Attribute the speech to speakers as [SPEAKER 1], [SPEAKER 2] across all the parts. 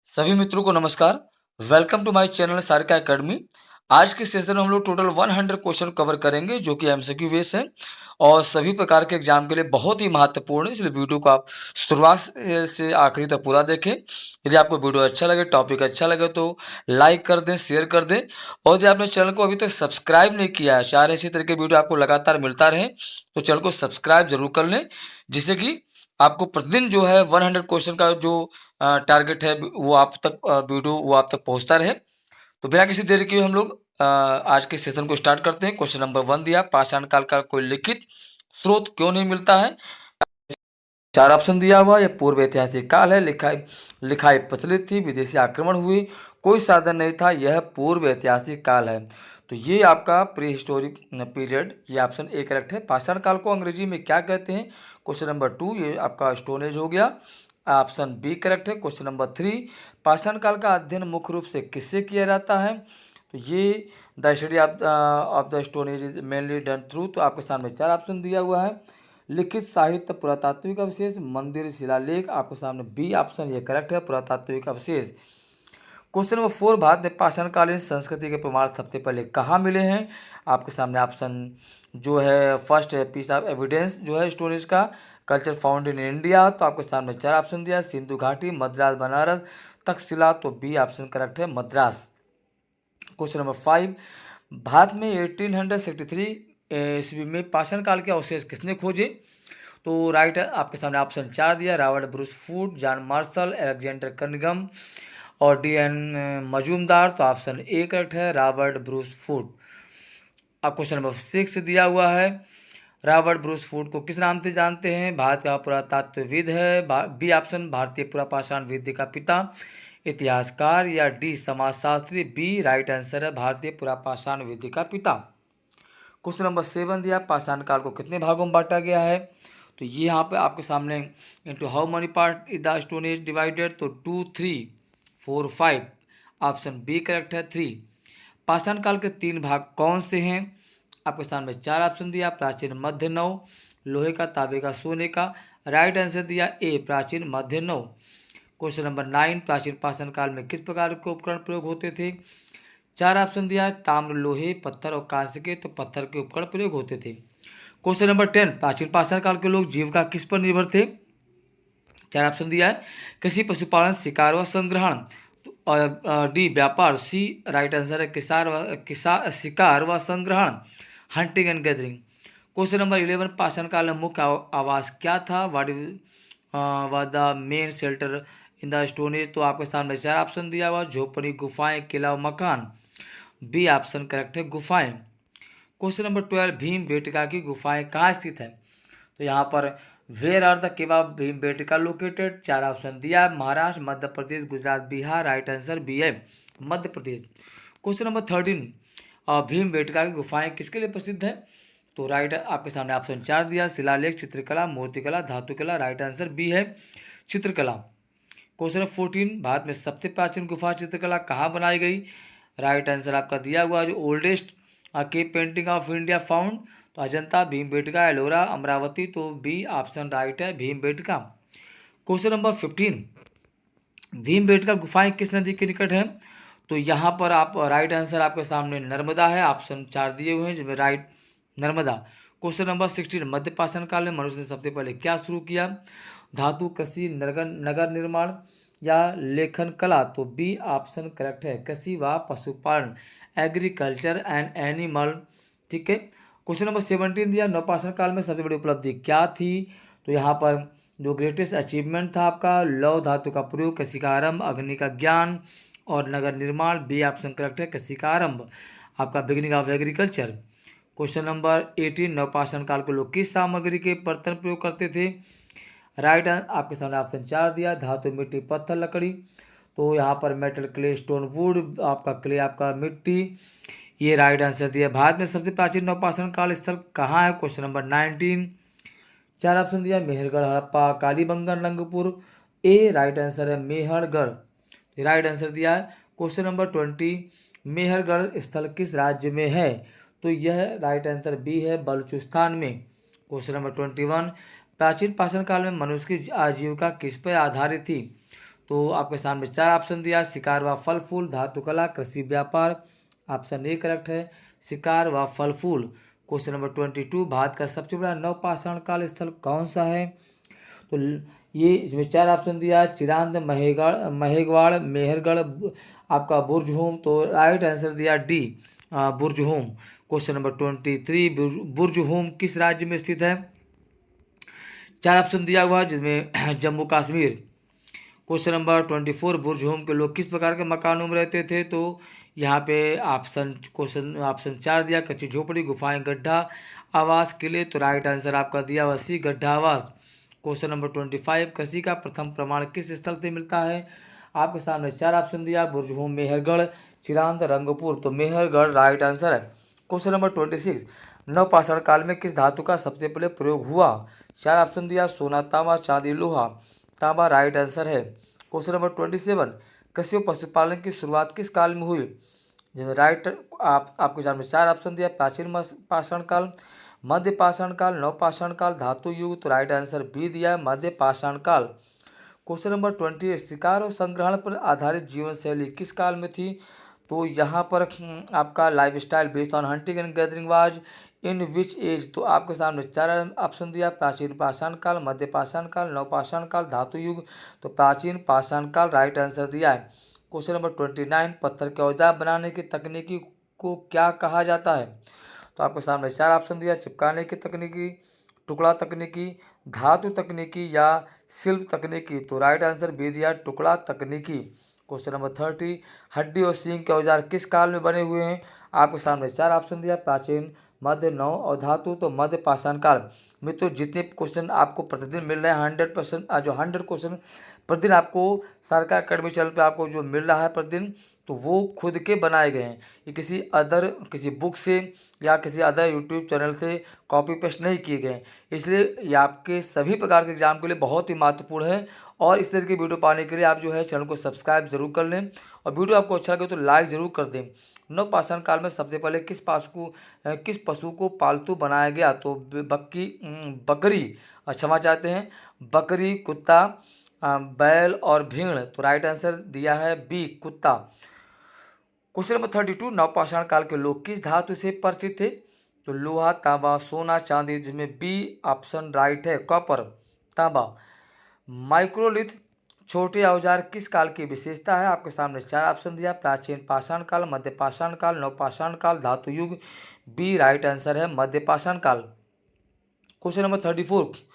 [SPEAKER 1] सभी मित्रों को नमस्कार। Welcome to my channel Sarika academy. आज के सेशन में हम लोग टोटल 100 क्वेश्चन कवर करेंगे जो कि एमसीक्यू बेस है और सभी प्रकार के एग्जाम के लिए बहुत ही महत्वपूर्ण है, इसलिए वीडियो को आप शुरुआत से आखिरी तक पूरा देखें। यदि आपको वीडियो अच्छा लगे, टॉपिक अच्छा लगे तो लाइक कर दें, शेयर कर दें और यदि आपने चैनल को अभी तक सब्सक्राइब नहीं किया है, चाह रहे इसी तरह के वीडियो आपको लगातार मिलता रहे तो चैनल को सब्सक्राइब जरूर कर लें, जिससे कि आपको प्रतिदिन जो है 100 क्वेश्चन का जो टारगेट है वो आप तक वीडियो वो आप तक पहुंचता रहे। तो बिना किसी देरी के हम लोग आज के सेशन को स्टार्ट करते हैं। क्वेश्चन नंबर 1 दिया, पाषाण काल का कोई लिखित स्रोत क्यों नहीं मिलता है? चार ऑप्शन दिया हुआ, यह पूर्व ऐतिहासिक काल है, लिखाई लिखाई प्रचलित थी, विदेशी आक्रमण हुई, कोई साधन नहीं था, यह पूर्व ऐतिहासिक काल है। तो ये आपका प्री हिस्टोरिक पीरियड, ये ऑप्शन ए करेक्ट है। पाषाण काल को अंग्रेजी में क्या कहते हैं? क्वेश्चन नंबर 2 ये आपका स्टोन एज हो गया, ऑप्शन बी करेक्ट है। क्वेश्चन नंबर 3, पाषाण काल का अध्ययन मुख्य रूप से किससे किया जाता है? तो ये the study of the stone age is mainly done through, तो आपके सामने चार ऑप्शन दिया हुआ है। लिखित साहित्य, पुरातात्विक अवशेष, मंदिर, शिलालेख, आपके सामने बी ऑप्शन ये करेक्ट है, पुरातात्विक अवशेष। क्वेश्चन नंबर 4, भारत में पाषाणकालीन संस्कृति के प्रमाण सबसे पहले कहाँ मिले हैं? आपके सामने ऑप्शन जो है फर्स्ट पीस ऑफ एविडेंस जो है स्टोरेज का, कल्चर फाउंड इन इंडिया, तो आपके सामने चार ऑप्शन दिया, सिंधु घाटी, मद्रास, बनारस, तक्षशिला, तो बी ऑप्शन करेक्ट है, मद्रास। क्वेश्चन नंबर 5, भारत में 1863 ईस्वी में पाषाण काल के अवशेष किसने खोजे? तो राइट है, आपके सामने ऑप्शन 4 दिया, Robert Bruce food, John Marshall, Alexander Cunningham और डी.एन. मजूमदार, तो ऑप्शन ए करेक्ट है, रॉबर्ट ब्रूस फूड। अब क्वेश्चन नंबर 6 दिया हुआ है, रॉबर्ट ब्रूस फूड को किस नाम से जानते हैं? भारत का पुरातत्वविद है, बी ऑप्शन भारतीय पुरापाषाण विद्या का पिता, इतिहासकार, या डी समाजशास्त्री, बी राइट आंसर है, भारतीय पुरापाषाण विद्या का पिता। क्वेश्चन नंबर 7 दिया, पाषाण काल को कितने भागों में बांटा गया है? तो ये यहाँ पे आपके सामने into how many part is the stone age divided, तो 2, 3, 4, 5, ऑप्शन बी करेक्ट है, 3। पाषाण काल के 3 भाग कौन से हैं? आपके सामने चार ऑप्शन दिया, प्राचीन, मध्य, नव, लोहे का, तांबे का, सोने का, राइट आंसर दिया ए प्राचीन, मध्य, नव। क्वेश्चन नंबर 9, प्राचीन पाषाण काल में किस प्रकार के उपकरण प्रयोग होते थे? चार ऑप्शन दिया है, ताम्र, लोहे, पत्थर और कांस्य के, तो पत्थर के उपकरण प्रयोग होते थे। क्वेश्चन नंबर 10, प्राचीन पाषाण काल के लोग जीविका किस पर निर्भर थे? चार ऑप्शन दिया है, कृषि, पशुपालन, शिकार व संग्रहण, और डी व्यापार, सी राइट आंसर है, शिकार व संग्रहण, hunting and gathering. Question number 11, पाषाण काल में मुख्य आवास क्या था? What was the main shelter in the stone age, तो आपके सामने चार ऑप्शन दिया हुआ, झोपड़ी, गुफाएं, किला और मकान, बी ऑप्शन करेक्ट है, गुफाएं। क्वेश्चन नंबर 12, भीम बेटका की गुफाएं कहाँ स्थित है? तो यहाँ पर where are the cave of Bhimbetka located, चार ऑप्शन दिया है, Maharashtra, Madhya Pradesh, Gujarat, Bihar, right answer B है, Madhya Pradesh. Question number 13, Bhimbetka की गुफाएं किसके लिए प्रसिद्ध है? तो राइट आपके सामने ऑप्शन 4 दिया, शिलालेख, चित्रकला, मूर्तिकला, धातुकला, राइट आंसर बी है, चित्रकला। क्वेश्चन नंबर 14, भारत में सबसे प्राचीन गुफा चित्रकला कहाँ बनाई गई? राइट आंसर आपका दिया हुआ, जो oldest cave painting of India found, तो अजंता, भीमबेटका, एलोरा, अमरावती, तो बी ऑप्शन राइट है, भीमबेटका। क्वेश्चन नंबर 15, भीमबेटका गुफाएं किस नदी के निकट है? तो यहाँ पर आप राइट आंसर आपके सामने नर्मदा है, ऑप्शन 4 दिए हुए हैं जिसमें राइट नर्मदा। क्वेश्चन नंबर 16, मध्य पाषाण काल में मनुष्य ने सबसे पहले क्या शुरू किया? धातु, कृषि, नगर निर्माण या लेखन कला, तो बी ऑप्शन करेक्ट है, कृषि व पशुपालन, एग्रीकल्चर एंड एनिमल। ठीक है। क्वेश्चन नंबर 17 दिया, नवपाषाण काल में सबसे बड़ी उपलब्धि क्या थी? तो यहाँ पर जो ग्रेटेस्ट अचीवमेंट था आपका, लौह धातु का प्रयोग, कृषि का आरंभ, अग्नि का ज्ञान और नगर निर्माण, बी ऑप्शन करेक्ट है, कृषि का आरंभ, आपका beginning of agriculture. Question number 18, नवपाषाण काल के लोग किस सामग्री के बर्तन प्रयोग करते थे? राइट आपके सामने ऑप्शन 4 दिया, धातु, मिट्टी, पत्थर, लकड़ी, तो यहाँ पर मेटल, क्ले, स्टोन, वुड, आपका क्ले, आपका मिट्टी, ये राइट आंसर दिया। भारत में सबसे प्राचीन नवपाषाण काल स्थल कहाँ है? क्वेश्चन नंबर 19, चार ऑप्शन दिया, मेहरगढ़, हड़प्पा, कालीबंगन, रंगपुर, ए राइट आंसर है, मेहरगढ़, राइट आंसर दिया है। क्वेश्चन नंबर 20, मेहरगढ़ स्थल किस राज्य में है? तो यह राइट आंसर बी है, बलूचिस्तान में। क्वेश्चन नंबर 21, प्राचीन पाषाण काल में मनुष्य की आजीविका किस पर आधारित थी? तो आपके सामने 4 ऑप्शन दिया, शिकार व फल फूल, धातु कला, कृषि व्यापार। ऑप्शन ए करेक्ट है, शिकार व फल फूल। क्वेश्चन नंबर 22, भारत का सबसे बड़ा नवपाषाण काल स्थल कौन सा है? तो ये इसमें 4 ऑप्शन दिया, चिरांद, महेगवाड़, मेहरगढ़, आपका बुर्जहोम। तो राइट आंसर दिया D, Burzahom. Question number 23, Burzahom किस राज्य में स्थित है? 4 ऑप्शन दिया हुआ है जिसमें जम्मू कश्मीर। क्वेश्चन नंबर 24, बुर्जहोम के लोग किस प्रकार के मकानों में रहते थे? तो यहाँ पे ऑप्शन 4 दिया, कच्ची झोपड़ी, गुफाएं, गड्ढा आवास, किले। तो राइट आंसर आपका दिया हुआ सी, गड्ढा आवास। क्वेश्चन नंबर 25, कृषि का प्रथम प्रमाण किस स्थल से मिलता है? आपके सामने 4 ऑप्शन दिया, बुर्जहोम, मेहरगढ़, चिरांद, रंगपुर। तो मेहरगढ़ राइट आंसर है। क्वेश्चन नंबर 26, नवपाषाण काल में किस धातु का सबसे पहले प्रयोग हुआ? 4 ऑप्शन दिया, सोना, तांबा, चांदी, लोहा। तांबा राइट आंसर है। क्वेश्चन नंबर 27, कृषि व पशुपालन की शुरुआत किस काल में हुई? जिसमें राइट आपके सामने 4 ऑप्शन दिया, प्राचीन पाषाण काल, मध्य पाषाण काल, नवपाषाण काल, धातु युग। तो राइट आंसर बी दिया है, मध्य पाषाण काल। क्वेश्चन नंबर 28, शिकार और संग्रहण पर आधारित जीवन शैली किस काल में थी? तो यहाँ पर आपका life style based on hunting and gathering was in which age? तो आपके सामने 4 ऑप्शन दिया, प्राचीन पाषाण काल, मध्य पाषाण काल, नवपाषाण काल, धातु युग। तो प्राचीन पाषाण काल राइट आंसर दिया है। क्वेश्चन नंबर 29, पत्थर के औजार बनाने की तकनीकी को क्या कहा जाता है? तो आपके सामने 4 ऑप्शन दिया, चिपकाने की तकनीकी, टुकड़ा तकनीकी, धातु तकनीकी या शिल्प तकनीकी। तो राइट आंसर बी दिया, टुकड़ा तकनीकी। क्वेश्चन नंबर 30, हड्डी और सींग के औजार किस काल में बने हुए हैं? आपके सामने 4 ऑप्शन दिया, प्राचीन, मध्य, नव और धातु। तो मध्य पाषाण काल। मित्रों जितने क्वेश्चन आपको प्रतिदिन मिल रहे हैं 100%, जो 100 क्वेश्चन प्रतिदिन आपको सरकार अकेडमी चैनल पे आपको जो मिल रहा है प्रतिदिन, तो वो खुद के बनाए गए हैं। ये किसी बुक से या किसी अदर यूट्यूब चैनल से कॉपी पेस्ट नहीं किए गए, इसलिए ये आपके सभी प्रकार के एग्जाम के लिए बहुत ही महत्वपूर्ण है। और इस तरह की वीडियो पाने के लिए आप जो है चैनल को सब्सक्राइब जरूर कर लें, और वीडियो आपको अच्छा लगे तो लाइक जरूर कर दें। नवपाषाण काल में सबसे पहले किस पशु को पालतू बनाया गया? तो बकरी, क्षमा चाहते हैं, बकरी, कुत्ता, बैल और भेड़। तो राइट आंसर दिया है बी, कुत्ता। क्वेश्चन नंबर 32, नवपाषाण काल के लोग किस धातु से परिचित थे? तो लोहा, तांबा, सोना, चांदी। जिसमें बी ऑप्शन राइट है, कॉपर, तांबा। माइक्रोलिथ छोटे औजार किस काल की विशेषता है? आपके सामने 4 ऑप्शन दिया, प्राचीन पाषाण काल, मध्य पाषाण काल, नवपाषाण काल, धातु युग। बी राइट आंसर है, मध्य पाषाण काल। क्वेश्चन नंबर 34,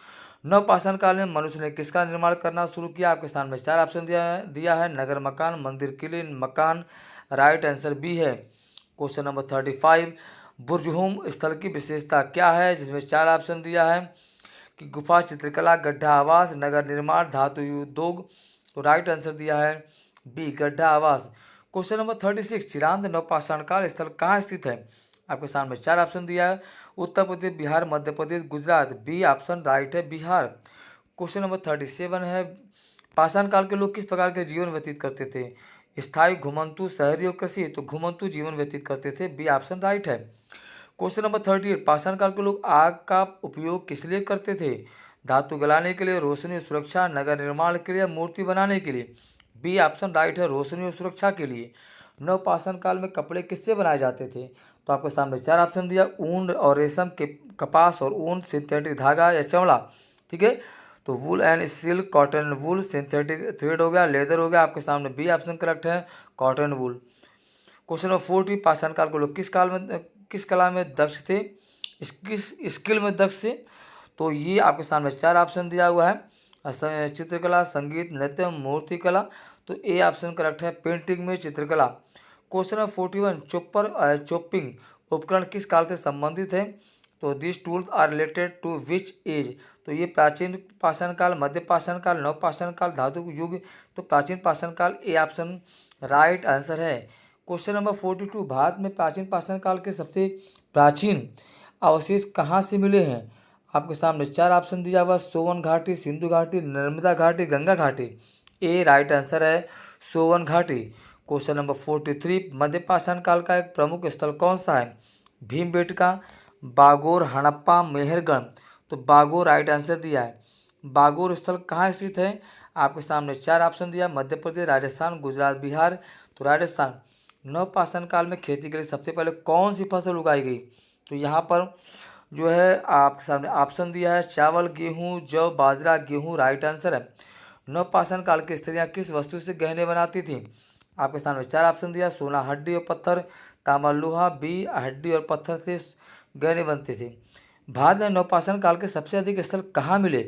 [SPEAKER 1] नवपाषाण काल में मनुष्य ने किसका निर्माण करना शुरू किया? आपके सामने 4 ऑप्शन दिया है, नगर, मकान, मंदिर, किले, मकान। राइट आंसर बी है। क्वेश्चन नंबर 35, बुर्जहोम स्थल की विशेषता क्या है? जिसमें 4 ऑप्शन दिया है कि गुफा, चित्रकला, गड्ढा आवास, नगर निर्माण, धातु उद्योग। तो राइट आंसर दिया है बी, गड्ढा आवास। क्वेश्चन नंबर 36, चिरांद नवपाषाण काल स्थल कहाँ स्थित है? आपके सामने 4 ऑप्शन दिया है, उत्तर प्रदेश, बिहार, मध्य Pradesh, Gujarat. B option right है, बिहार। क्वेश्चन नंबर 37 है, पाषाण काल के लोग किस प्रकार के जीवन व्यतीत करते थे? स्थायी, घुमंतु, शहरी और कृषि। तो घुमंतु जीवन व्यतीत करते थे, बी ऑप्शन राइट है। क्वेश्चन नंबर 38, पाषाण काल के लोग आग का उपयोग किस लिए करते थे? धातु गलाने के लिए, रोशनी और सुरक्षा, नगर निर्माण के लिए, मूर्ति बनाने के लिए। बी ऑप्शन राइट है, रोशनी और सुरक्षा के लिए। नवपाषाण काल में कपड़े किससे बनाए जाते थे? तो आपके सामने 4 ऑप्शन दिया, ऊन और रेशम के, कपास और ऊन, सिंथेटिक धागा या चमड़ा। ठीक है, तो wool and silk, cotton wool, synthetic thread हो गया, लेदर हो गया। आपके सामने बी ऑप्शन करेक्ट है, कॉटन वूल। क्वेश्चन नंबर 40, पाषाण काल के लोग किस कला में दक्ष थे? किस स्किल में दक्ष थे? तो ये आपके सामने 4 ऑप्शन दिया हुआ है, चित्रकला, संगीत, नृत्य, मूर्ति कला। तो ए ऑप्शन करेक्ट है, पेंटिंग में चित्रकला। क्वेश्चन नंबर 41, चॉपिंग उपकरण किस काल से संबंधित है? तो this tools are related to which age? तो ये प्राचीन पाषाण काल, मध्य पाषाण काल, नवपाषाण काल, धातु युग। तो प्राचीन पाषाण काल, ए ऑप्शन राइट आंसर है। क्वेश्चन नंबर 42, भारत में प्राचीन पाषाण काल के सबसे प्राचीन अवशेष कहाँ से मिले हैं? आपके सामने 4 ऑप्शन दिया हुआ, सोवन घाटी, सिंधु घाटी, नर्मदा घाटी, गंगा घाटी। ए राइट आंसर है, सोवन घाटी। क्वेश्चन नंबर 43, मध्य पाषाण काल का एक प्रमुख स्थल कौन सा है? भीमबेटका, बागोर, हड़प्पा, मेहरगढ़। तो बागोर राइट आंसर दिया है। बागोर स्थल कहाँ स्थित है? आपके सामने 4 ऑप्शन दिया, मध्य प्रदेश, राजस्थान, गुजरात, बिहार। तो राजस्थान। नवपाषाण काल में खेती के लिए सबसे पहले कौन सी फसल उगाई गई? तो यहाँ पर जो है आपके सामने ऑप्शन दिया है, चावल, गेहूँ, जौ, बाजरा, गेहूँ। राइट आंसर है। नवपाषाण काल की स्त्रियाँ किस वस्तु से गहने बनाती थीं? आपके सामने 4 ऑप्शन दिया, सोना, हड्डी और पत्थर, तांबा, लोहा, बी, हड्डी और पत्थर से गहने बनते थे। भारत में नवपाषाण काल के सबसे अधिक स्थल कहाँ मिले?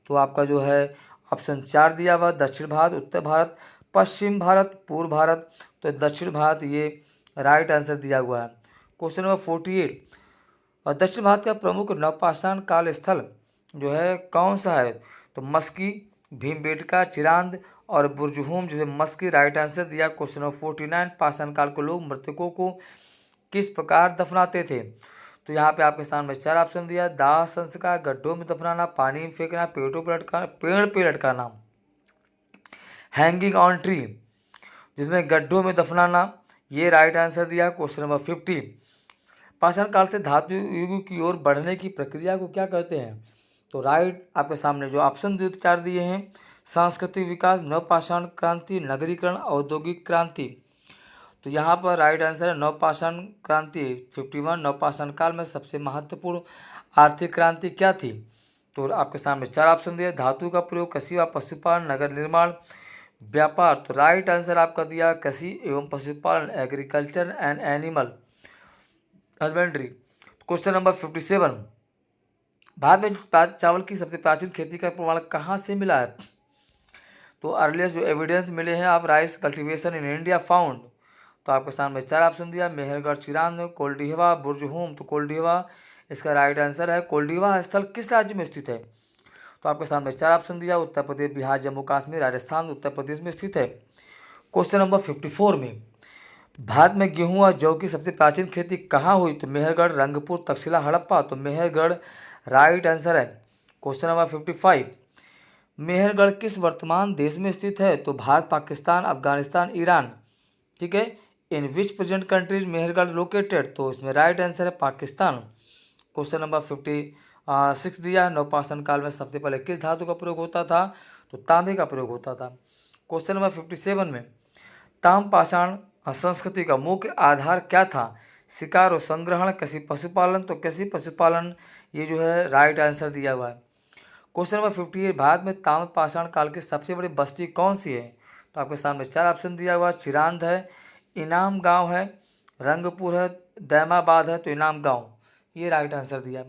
[SPEAKER 1] तो आपका जो है ऑप्शन 4 दिया हुआ, दक्षिण भारत, उत्तर भारत, पश्चिम भारत, पूर्व भारत। तो दक्षिण भारत ये राइट आंसर दिया हुआ है। क्वेश्चन नंबर 48, और दक्षिण भारत का प्रमुख नवपाषाण काल स्थल जो है कौन सा है? तो मस्की, भीमबेटका, चिरांद और बुरजहूम। जो है मस्की राइट आंसर दिया। क्वेश्चन नंबर 49, पाषाण काल के लोग मृतकों को किस प्रकार दफनाते थे? तो यहाँ पे आपके सामने 4 ऑप्शन दिया, दाह संस्कार, गड्ढों में दफनाना, पानी में फेंकना, पेड़ों पर लटकाना, पेड़ पे लटकाना। हैंगिंग ऑन ट्री, जिसमें गड्ढों में दफनाना, ये राइट आंसर दिया। क्वेश्चन नंबर 50, पाषाण काल से धातु युग की ओर बढ़ने की प्रक्रिया को क्या कहते हैं? तो राइट आपके सामने जो ऑप्शन 4 दिए हैं, सांस्कृतिक विकास, नवपाषाण क्रांति, नगरीकरण, औद्योगिक क्रांति। तो यहाँ पर राइट आंसर है नवपाषाण क्रांति। 51, नवपाषाण काल में सबसे महत्वपूर्ण आर्थिक क्रांति क्या थी? तो आपके सामने 4 ऑप्शन दिए, धातु का प्रयोग, कृषि व पशुपालन, नगर निर्माण, व्यापार। तो राइट आंसर आपका दिया कृषि एवं पशुपालन, agriculture and animal husbandry. Question number 57, Bharat में चावल की सबसे प्राचीन खेती का प्रमाण कहाँ से मिला है? तो अर्लियस्ट जो एविडेंस मिले हैं आप, rice cultivation in India found. तो आपके सामने 4 ऑप्शन दिया, मेहरगढ़, चिरांद, कोल्डिहवा, बुरजहूम। तो कोल्डिहवा इसका राइट आंसर है। कोल्डिहवा स्थल किस राज्य में स्थित है? तो आपके सामने 4 ऑप्शन दिया, उत्तर प्रदेश, बिहार, जम्मू कश्मीर, राजस्थान। उत्तर प्रदेश में स्थित है। क्वेश्चन नंबर 54 में, भारत में गेहूं और जौ की सबसे प्राचीन खेती कहाँ हुई? तो मेहरगढ़, रंगपुर, तक्षशिला, हड़प्पा। तो मेहरगढ़ राइट आंसर है। क्वेश्चन नंबर 55, मेहरगढ़ किस वर्तमान देश में स्थित है? तो भारत, पाकिस्तान, अफगानिस्तान, ईरान। ठीक है, in which present countries Mehrgarh located? तो इसमें राइट आंसर है पाकिस्तान। क्वेश्चन नंबर 56 दिया, नवपाषाण काल में सबसे पहले किस धातु का प्रयोग होता था? तो तांबे का प्रयोग होता था। क्वेश्चन नंबर 57 में, ताम्रपाषाण संस्कृति का मुख्य आधार क्या था? शिकार और संग्रहण, कृषि पशुपालन। तो कृषि पशुपालन ये जो है राइट आंसर दिया हुआ है। क्वेश्चन नंबर 58, भारत में ताम्रपाषाण काल की सबसे बड़ी बस्ती कौन सी है? तो आपके सामने 4 ऑप्शन दिया हुआ, चिरांद है, इनाम गांव है, रंगपुर है, दैमाबाद है। तो इनाम गांव ये राइट आंसर दिया।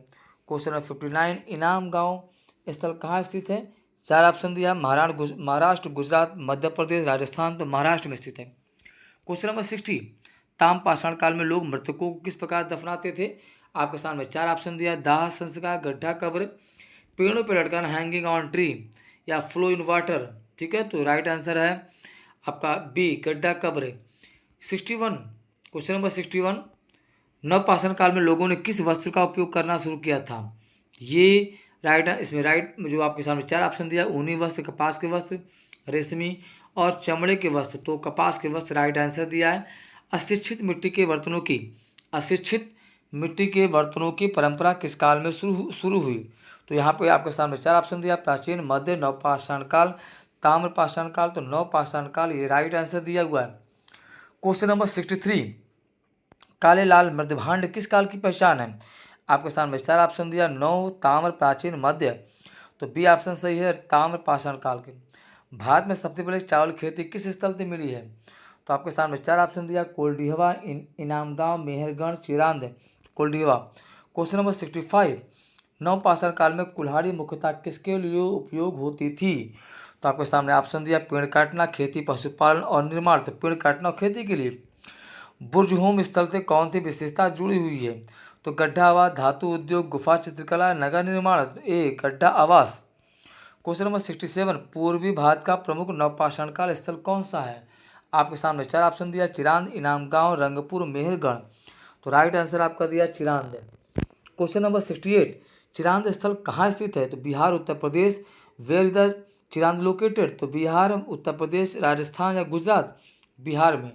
[SPEAKER 1] क्वेश्चन नंबर 59, इनाम गांव स्थल कहाँ स्थित है? 4 ऑप्शन दिया, महाराष्ट्र, गुजरात, मध्य प्रदेश, राजस्थान। तो महाराष्ट्र में स्थित है। क्वेश्चन नंबर 60, ताम्रपाषाण काल में लोग मृतकों को किस प्रकार दफनाते थे? आपके सामने 4 ऑप्शन दिया, दाह संस्कार, गड्ढा कब्र, पेड़ों पर लटकाना, हैंगिंग ऑन ट्री, या फ्लो इन वाटर। ठीक है, तो राइट आंसर है आपका बी, गड्ढा कब्र। 61, क्वेश्चन नंबर 61, नवपाषाण काल में लोगों ने किस वस्त्र का उपयोग करना शुरू किया था? ये राइट, इसमें राइट जो आपके सामने 4 ऑप्शन दिया, ऊनी वस्त्र, कपास के वस्त्र, रेशमी और चमड़े के वस्त्र। तो कपास के वस्त्र राइट आंसर दिया है। अशिक्षित मिट्टी के बर्तनों की परंपरा किस काल में शुरू हुई? तो यहाँ पे आपके सामने 4 ऑप्शन दिया, प्राचीन, मध्य, नवपाषाण काल, ताम्रपाषाण काल। तो नवपाषाण काल ये राइट आंसर दिया हुआ है। क्वेश्चन नंबर 63, काले लाल मृदभांड किस काल की पहचान है? आपके सामने 4 ऑप्शन दिया, नव, ताम्र, प्राचीन, मध्य। तो बी ऑप्शन सही है, ताम्रपाषाण काल के। भारत में सबसे पहले चावल खेती किस स्थल से मिली है? तो आपके सामने 4 ऑप्शन दिया, कोल्डिहवा, इनाम गांव, मेहरगढ़, चिरांद। कोल्डिहवा। क्वेश्चन नंबर 65, नवपाषाण काल में कुल्हाड़ी मुख्यतः किसके लिए उपयोग होती थी? तो आपके सामने ऑप्शन दिया, पेड़ काटना, खेती, पशुपालन और निर्माण। तो पेड़ काटना और खेती के लिए। बुरजहूम स्थल से कौन सी विशेषता जुड़ी हुई है? तो गड्ढा आवास, धातु उद्योग, गुफा चित्रकला, नगर निर्माण। ए, गड्ढा आवास। क्वेश्चन नंबर 67, पूर्वी भारत का प्रमुख नवपाषाण काल स्थल कौन सा है? आपके सामने 4 ऑप्शन दिया, चिरांद, इनाम गांव, रंगपुर, मेहरगढ़। तो राइट आंसर आपका दिया चिरांद है। क्वेश्चन नंबर 68, चिरांद स्थल कहाँ स्थित है? तो Bihar, Uttar Pradesh. Where is the Chirand located? तो बिहार, उत्तर प्रदेश, राजस्थान या गुजरात। बिहार में।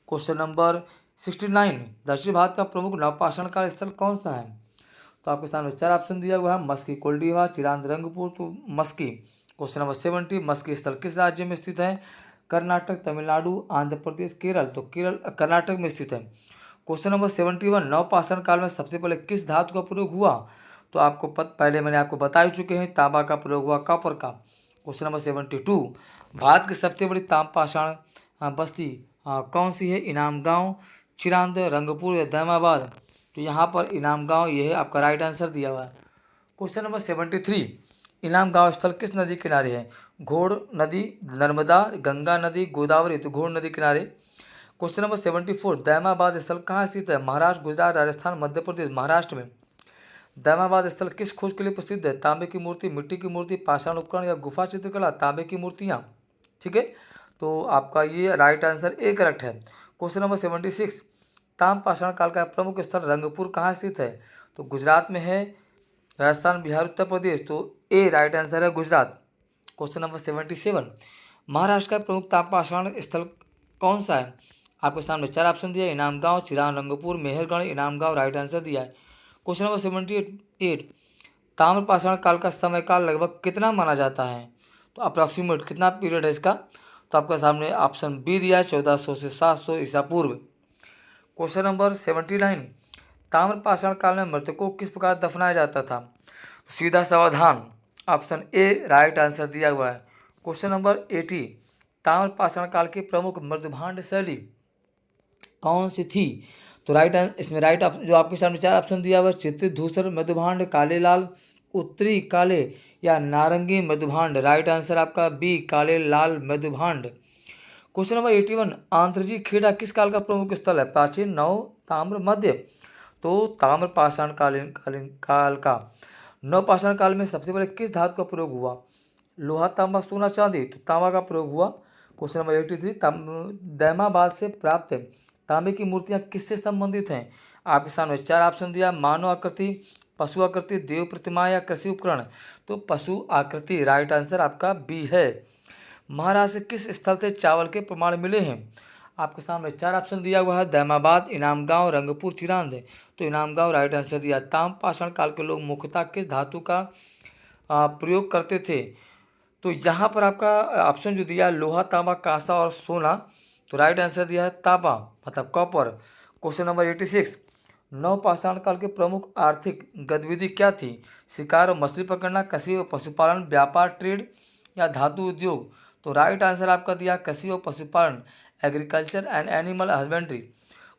[SPEAKER 1] क्वेश्चन नंबर 69, दक्षिण भारत का प्रमुख नवपाषाण काल स्थल कौन सा है? तो आपके सामने 4 ऑप्शन दिया हुआ है, मस्की, कोल्डिहवा, चिरांद, रंगपुर। तो मस्की क्वेश्चन नंबर 70, मस्की स्थल किस राज्य में स्थित है? कर्नाटक, तमिलनाडु, आंध्र प्रदेश, केरल। तो केरल कर्नाटक में स्थित है। क्वेश्चन नंबर 71, नवपाषाण काल में सबसे पहले किस धातु का प्रयोग हुआ? तो आपको पहले मैंने आपको बता ही चुके हैं, तांबा का प्रयोग हुआ, कॉपर का। क्वेश्चन नंबर 72, भारत की सबसे बड़ी ताम्रपाषाण बस्ती कौन सी है? इनाम गांव, चिरांद, रंगपुर या दैमाबाद। तो यहाँ पर इनाम गांव ये है आपका राइट आंसर दिया हुआ है। क्वेश्चन नंबर 73, इनाम गांव स्थल किस नदी किनारे है? घोड़ नदी, नर्मदा, गंगा नदी, गोदावरी। तो घोड़ नदी किनारे। क्वेश्चन नंबर 74, दैमाबाद स्थल कहाँ स्थित है? महाराष्ट्र, गुजरात, राजस्थान, मध्य प्रदेश। महाराष्ट्र में। दैमाबाद स्थल किस खोज के लिए प्रसिद्ध है? तांबे की मूर्ति, मिट्टी की मूर्ति, पाषाण उपकरण या गुफा चित्रकला। तांबे की मूर्तियाँ। ठीक है, तो आपका ये राइट आंसर ए करेक्ट है। क्वेश्चन नंबर 76, ताम्रपाषाण काल का प्रमुख स्थल रंगपुर कहाँ स्थित है? तो गुजरात में है, राजस्थान, बिहार, उत्तर प्रदेश। तो ए राइट आंसर है गुजरात। क्वेश्चन नंबर 77, महाराष्ट्र का प्रमुख ताम्रपाषाण स्थल कौन सा है? आपके सामने 4 ऑप्शन दिया है, इनाम गांव, चिरान, रंगपुर, मेहरगढ़। इनाम गांव राइट आंसर दिया है। क्वेश्चन नंबर 78, ताम्रपाषाण काल का समय काल लगभग कितना माना जाता है? तो अप्रॉक्सीमेट कितना पीरियड है इसका? तो आपके सामने ऑप्शन बी दिया है, 1400 से 700 ईसा पूर्व। क्वेश्चन नंबर 79, ताम्रपाषाण काल में मृतकों को किस प्रकार दफनाया जाता था? सीधा सावधान। ऑप्शन ए राइट आंसर दिया हुआ है। क्वेश्चन नंबर 80, ताम्रपाषाण काल की प्रमुख मृदुभांड शैली कौन सी थी? तो इसमें राइट जो आपके सामने 4 ऑप्शन दिया हुआ है, चित्रित धूसर मृदुभांड, काले लाल, उत्तरी काले या नारंगी मृदुभांड। राइट आंसर आपका बी काले लाल मृदुभांड। क्वेश्चन नंबर 81, आंत्रजी खेड़ा किस काल का प्रमुख स्थल है? प्राचीन, नव, ताम्र, मध्य। तो ताम्र पाषाण कालीन कालीन काल का। नवपाषाण काल में सबसे पहले किस धातु का प्रयोग हुआ? लोहा, तांबा, सोना, चांदी। तो तांबा का प्रयोग हुआ। क्वेश्चन नंबर 83, दैमाबाद से प्राप्त तांबे की मूर्तियां किससे संबंधित हैं? आपके सामने 4 ऑप्शन दिया, मानव आकृति, पशु आकृति, देव प्रतिमा या कृषि उपकरण। तो पशु आकृति राइट आंसर आपका बी है। महाराष्ट्र किस स्थल से चावल के प्रमाण मिले हैं? आपके सामने 4 ऑप्शन दिया हुआ है, दैमाबाद, इनाम गांव, रंगपुर, चिरांद। तो इनाम गांव राइट आंसर दिया। ताम्रपाषाण काल के लोग मुख्यतः किस धातु का प्रयोग करते थे? तो यहाँ पर आपका ऑप्शन जो दिया लोहा, तांबा, कांसा और सोना। तो राइट आंसर दिया है तांबा मतलब कॉपर। क्वेश्चन नंबर 86, नवपाषाण काल के प्रमुख आर्थिक गतिविधि क्या थी? शिकार और मछली पकड़ना, कृषि और पशुपालन, व्यापार, ट्रेड या धातु उद्योग। तो राइट आंसर आपका दिया कृषि और पशुपालन, agriculture and animal husbandry.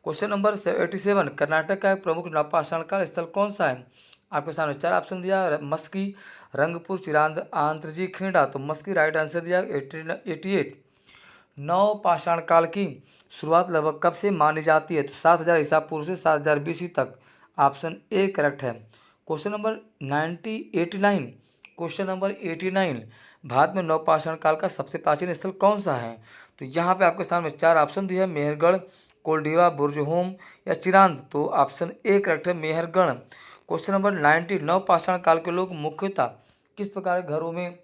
[SPEAKER 1] Question number 87, Karnataka का एक प्रमुख नवपाषाण काल स्थल कौन सा है? आपके सामने 4 ऑप्शन दिया, मस्की, रंगपुर, चिरांद, आंत्रजी, खेड़ा। तो मस्की राइट आंसर दिया 88। नवपाषाण काल की शुरुआत लगभग कब से मानी जाती है? तो 7000 ईसा पूर्व से 7000 BC तक। ऑप्शन ए करेक्ट है। Question number 89, question number 89, Bharat में नवपाषाण काल का सबसे प्राचीन स्थल कौन सा है? तो यहाँ पे आपके सामने 4 ऑप्शन दिए हैं, मेहरगढ़, कोल्डीवा, बुर्जहोम या चिरांद। तो ऑप्शन ए करेक्ट है, मेहरगढ़। क्वेश्चन नंबर 90, नवपाषाण काल के लोग मुख्यतः किस प्रकार घरों में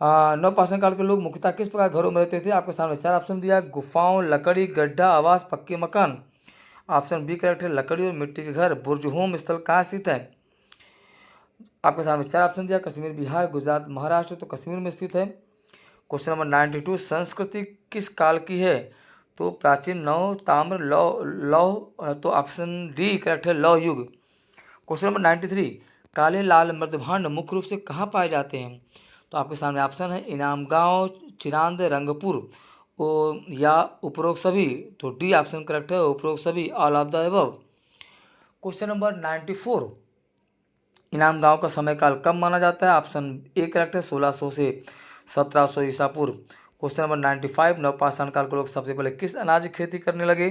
[SPEAKER 1] नवपाषाण काल के लोग मुख्यतः किस प्रकार घरों में रहते थे? आपके सामने 4 ऑप्शन दिया, गुफाओं, लकड़ी, गड्ढा, आवास, पक्के मकान। ऑप्शन बी करेक्ट है, लकड़ी और मिट्टी के घर। बुर्जहोम स्थल कहाँ स्थित है? आपके सामने 4 ऑप्शन दिया, कश्मीर, बिहार, गुजरात, महाराष्ट्र। तो कश्मीर में स्थित है। क्वेश्चन नंबर 92, संस्कृति किस काल की है? तो प्राचीन, नव, ताम्र, लौह। तो ऑप्शन डी करेक्ट है, लौह युग। क्वेश्चन नंबर 93, काले लाल मृदभांड मुख्य रूप से कहाँ पाए जाते हैं? तो आपके सामने ऑप्शन है, इनाम गांव, चिरांद, रंगपुर या उपरोक्त सभी। तो डी ऑप्शन करेक्ट है, उपरोक्त सभी, all of the above. Question number 94, इनाम गांव का समय काल कब माना जाता है? ऑप्शन ए करेक्ट है, 1600 से 1700 ईसा पूर्व। क्वेश्चन नंबर 95, नवपाषाण काल के लोग सबसे पहले किस अनाज की खेती करने लगे?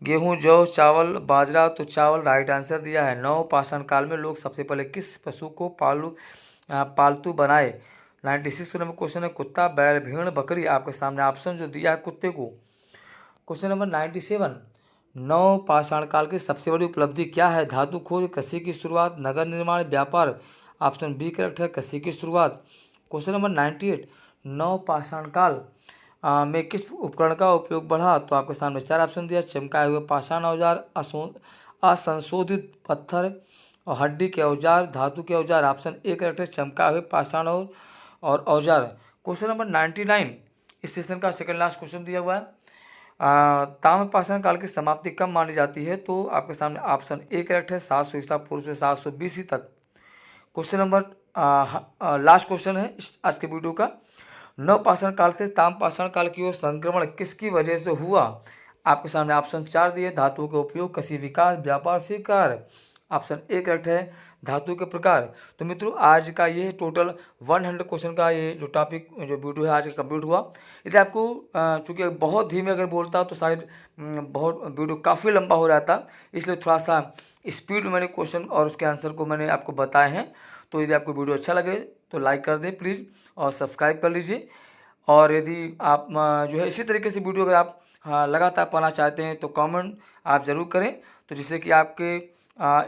[SPEAKER 1] गेहूं, जौ, चावल, बाजरा। तो चावल राइट आंसर दिया है। नवपाषाण काल में लोग सबसे पहले किस पशु को पालतू बनाए? 96 नंबर क्वेश्चन है, कुत्ता, बैल, भेड़, बकरी। आपके सामने ऑप्शन जो दिया है कुत्ते को। क्वेश्चन नंबर 97, नवपाषाण काल की सबसे बड़ी उपलब्धि क्या है? धातु खोज, कृषि की शुरुआत, नगर निर्माण, व्यापार। ऑप्शन बी करेक्ट है, कृषि की शुरुआत। क्वेश्चन नंबर 98, नवपाषाण काल में किस उपकरण का उपयोग बढ़ा? तो आपके सामने 4 ऑप्शन दिया, चमकाए हुए पाषाण औजार, असंशोधित पत्थर, और हड्डी के औजार, धातु के औजार, ऑप्शन ए करेक्ट है। चमका हुए पाषाण और औजार। क्वेश्चन नंबर 99 इस सेशन का सेकंड लास्ट क्वेश्चन दिया हुआ है। ताम्रपाषाण काल की समाप्ति कब मानी जाती है? तो आपके सामने ऑप्शन ए करेक्ट है, 700 ईसा पूर्व से 720 ईसा तक। क्वेश्चन नंबर लास्ट क्वेश्चन है आज के वीडियो का। नवपाषाण काल से ताम्रपाषाण काल की ओर संक्रमण किसकी वजह से हुआ? आपके सामने ऑप्शन 4 दिए। धातुओं का उपयोग, कृषि विकास, व्यापार से कार्य। ऑप्शन ए करेक्ट है, धातु के प्रकार। तो मित्रों आज का ये टोटल 100 क्वेश्चन का ये जो टॉपिक जो वीडियो है आज का कंप्लीट हुआ। यदि आपको चूँकि बहुत धीमे अगर बोलता तो शायद बहुत वीडियो काफ़ी लंबा हो रहा था, इसलिए थोड़ा सा स्पीड में मैंने क्वेश्चन और उसके आंसर को मैंने आपको बताए हैं। तो यदि आपको वीडियो अच्छा लगे तो लाइक कर दें प्लीज़ और सब्सक्राइब कर लीजिए। और यदि आप जो है इसी तरीके से वीडियो अगर आप लगातार पाना चाहते हैं तो कमेंट आप ज़रूर करें, तो जिससे कि आपके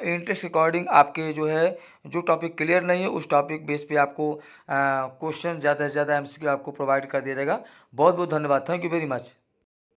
[SPEAKER 1] इंटरेस्ट अकॉर्डिंग आपके जो है जो टॉपिक क्लियर नहीं है उस टॉपिक बेस पे आपको क्वेश्चन ज़्यादा से ज़्यादा एमसीक्यू आपको प्रोवाइड कर दिया जाएगा। बहुत बहुत धन्यवाद। Thank you very much.